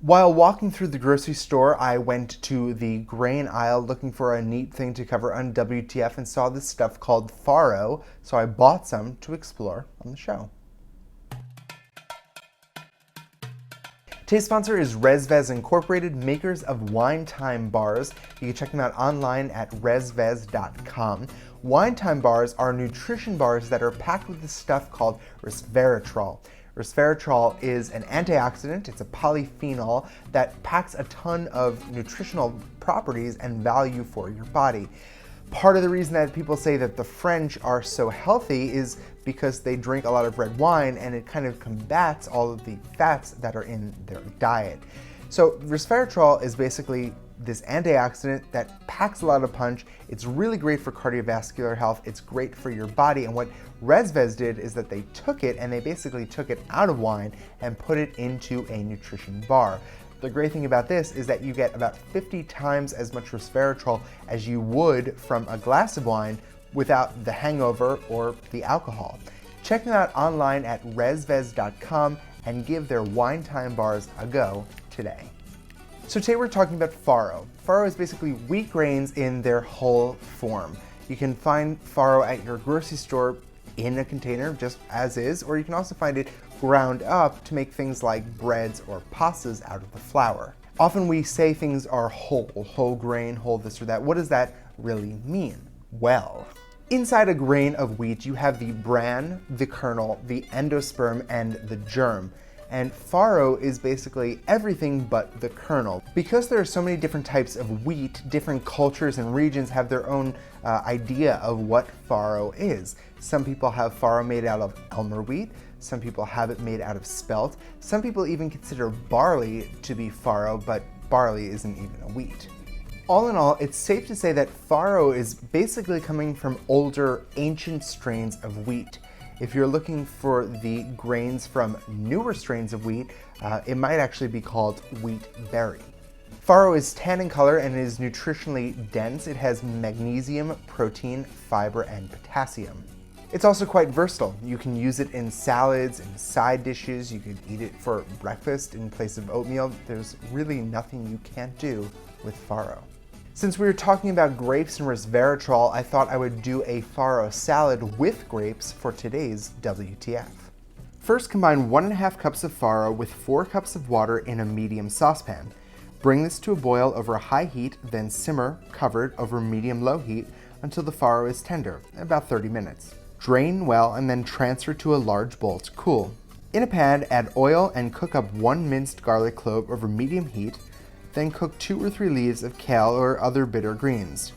While walking through the grocery store, I went to the grain aisle looking for a neat thing to cover on WTF and saw this stuff called Farro, so I bought some to explore on the show. Today's sponsor is CHIVES Incorporated, makers of Wine Time bars. You can check them out online at resvez.com. Wine Time bars are nutrition bars that are packed with this stuff called resveratrol. Resveratrol is an antioxidant. It's a polyphenol that packs a ton of nutritional properties and value for your body. Part of the reason that people say that the French are so healthy is because they drink a lot of red wine, and it kind of combats all of the fats that are in their diet. So resveratrol is basically this antioxidant that packs a lot of punch. It's really great for cardiovascular health. It's great for your body. And what CHIVES did is that they took it and they basically took it out of wine and put it into a nutrition bar. The great thing about this is that you get about 50 times as much resveratrol as you would from a glass of wine without the hangover or the alcohol. Check them out online at resvez.com and give their Wine Time bars a go today. So today we're talking about farro. Farro is basically wheat grains in their whole form. You can find farro at your grocery store in a container just as is, or you can also find it ground up to make things like breads or pastas out of the flour. Often we say things are whole grain, whole this or that. What does that really mean? Well, inside a grain of wheat you have the bran, the kernel, the endosperm, and the germ. And farro is basically everything but the kernel. Because there are so many different types of wheat, different cultures and regions have their own idea of what farro is. Some people have farro made out of Elmer wheat, some people have it made out of spelt, some people even consider barley to be farro, but barley isn't even a wheat. All in all, it's safe to say that farro is basically coming from older, ancient strains of wheat. If you're looking for the grains from newer strains of wheat, it might actually be called wheat berry. Farro is tan in color and is nutritionally dense. It has magnesium, protein, fiber, and potassium. It's also quite versatile. You can use it in salads and side dishes. You could eat it for breakfast in place of oatmeal. There's really nothing you can't do with farro. Since we were talking about grapes and resveratrol, I thought I would do a farro salad with grapes for today's WTF. First, combine 1.5 cups of farro with 4 cups of water in a medium saucepan. Bring this to a boil over a high heat, then simmer, covered, over medium-low heat until the farro is tender, about 30 minutes. Drain well and then transfer to a large bowl to cool. In a pan, add oil and cook up 1 minced garlic clove over medium heat, then cook 2 or 3 leaves of kale or other bitter greens.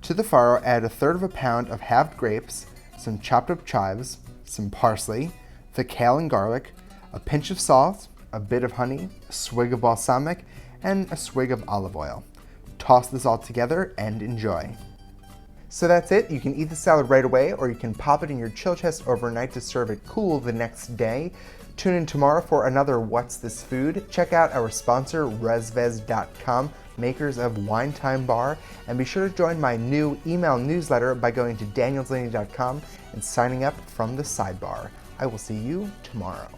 To the farro, add 1/3 pound of halved grapes, some chopped up chives, some parsley, the kale and garlic, a pinch of salt, a bit of honey, a swig of balsamic, and a swig of olive oil. Toss this all together and enjoy. So that's it. You can eat the salad right away, or you can pop it in your chill chest overnight to serve it cool the next day. Tune in tomorrow for another What's This Food? Check out our sponsor, resvez.com, makers of Wine Time bar, and be sure to join my new email newsletter by going to danieldelaney.com and signing up from the sidebar. I will see you tomorrow.